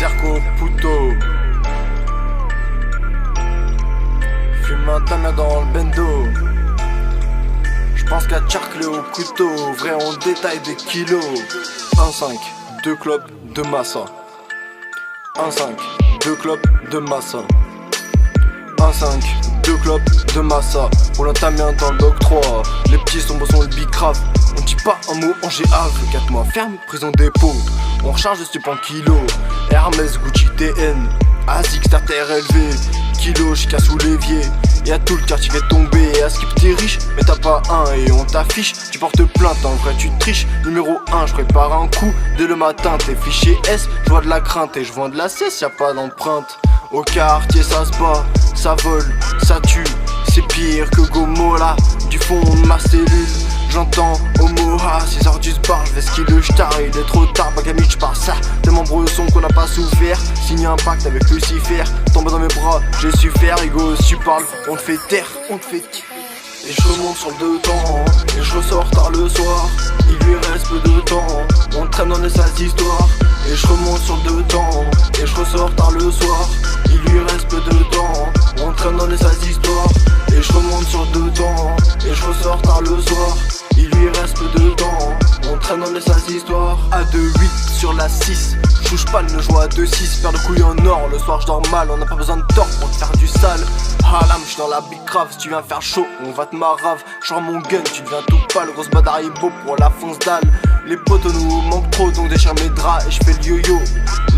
Zerko Puto. Fume un tamia dans le bendo. J'pense qu'à charcler au couteau. Vrai on détaille des kilos. 1,5, 2 clopes de massa. 1,5, 2 clopes de massa. 1,5, 2 clopes de massa. Pour l'entamien dans le bloc 3. Les petits sont le bicrave. On dit pas un mot en GAV. 4 mois ferme, prison dépôt. On recharge de stup en kilo. Hermès, Gucci, TN. Asics, ta terre élevée. Kilo, chica sous l'évier. Y'a tout le quartier fait tomber. À skip t'es riche, mais t'as pas un et on t'affiche. Tu portes plainte, en vrai tu triches. Numéro 1, je prépare un coup. Dès le matin, t'es fiché S. Je vois de la crainte et je vends de la cesse, y'a pas d'empreinte. Au quartier ça se bat, ça vole, ça tue. C'est pire que Gomola. Du fond de ma cellule, j'entends Omoha. 6h du bar, je vais skier le star. Il est trop tard, bagamie, j'pars ça. Tellement bresson qu'on n'a pas souffert. Signé un pacte avec Lucifer. Tombé dans mes bras, j'ai su faire. Ego, si tu parles, on te fait taire, on te fait taire. Et je remonte sur le deux temps, et je ressors tard le soir. Il lui reste peu de temps, on traîne dans les sales histoires. Et je remonte sur le deux temps, et je ressors tard le soir. Il lui reste peu de temps, on traîne dans les sales histoires. Et je remonte sur le deux temps, et je ressors tard le soir. Il lui reste peu de temps, on traîne dans les sales histoires. A 2-8 sur la 6, touche pas ne joue à 2-6. Paire de couilles en or, le soir je dors mal. On n'a pas besoin de tort pour te faire du sale. Halam, j'suis dans la big crave, si tu viens faire chaud, on va te marave. J'rends mon gun, tu deviens tout pâle. Grosse badari beau pour la fonce dalle. Les potos nous manquent trop, donc déchire mes draps et j'fais le yo-yo.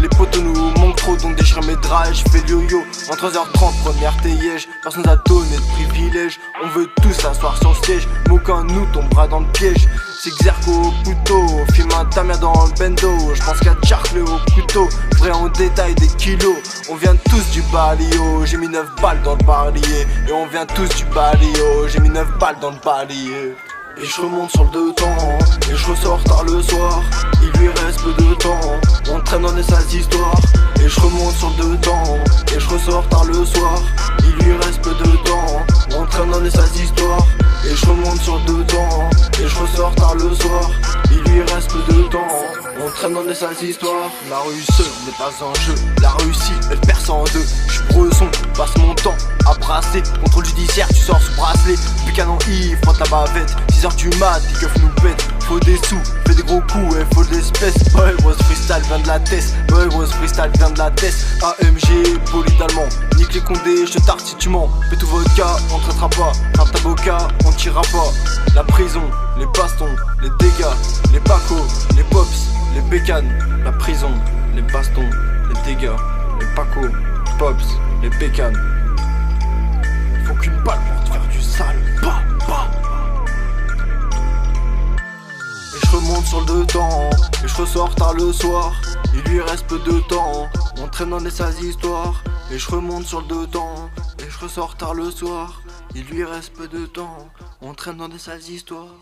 Les potos nous manquent trop, donc déchire mes draps et j'fais le yo-yo. En 3h30, première TIège, personne n'a donné de privilège. On veut tous s'asseoir sur le siège, mais aucun nous tombera dans le piège. C'est Xerco Puto, filme un tamia dans le bendo. J'pense qu'à charcler au couteau, vrai on détaille des kilos. On vient tous du balio, j'ai mis 9 balles dans le barillet. Et on vient tous du balio, j'ai mis 9 balles dans le barillet. Et je remonte sur le deux temps, et je ressors tard le soir. Il lui reste peu de temps, on traîne dans des sales histoires. Et je remonte sur le deux temps, et je ressors tard le soir. Il lui reste peu de temps, on traîne dans des sales histoires. Et je remonte sur le deux temps, et je ressors tard le soir. Il lui reste peu de temps, on traîne dans des sales histoires. La rue seule n'est pas un jeu, la réussite elle perce en deux. Je suis bresson, passe mon temps à brasser. Contrôle judiciaire, tu sors sous bracelet. Puis canon I, frotte la bavette. 6h du mat, les keufs nous pètent. Faut des sous, fais des gros coups, et faut de l'espèce. Ouais, grosse freestyle vient de la tête. Ouais, grosse freestyle vient de la tête. AMG, bolide allemand. Nique les condés, je te tarte si tu mens. Fais tout vodka, on traitera pas. Trappe ta boca, on tirera pas. La prison, les bastons, les dégâts, les pacos, les pops, les bécanes. La prison, les bastons, les dégâts, les pacos, les pops, les bécanes. Faut qu'une balle pour te faire du sale. Bah, bah. Et je remonte sur le deux temps, et je ressors tard le soir. Il lui reste peu de temps, on traîne dans des sales histoires. Et je remonte sur le deux temps, et je ressors tard le soir. Il lui reste peu de temps, on traîne dans des sales histoires.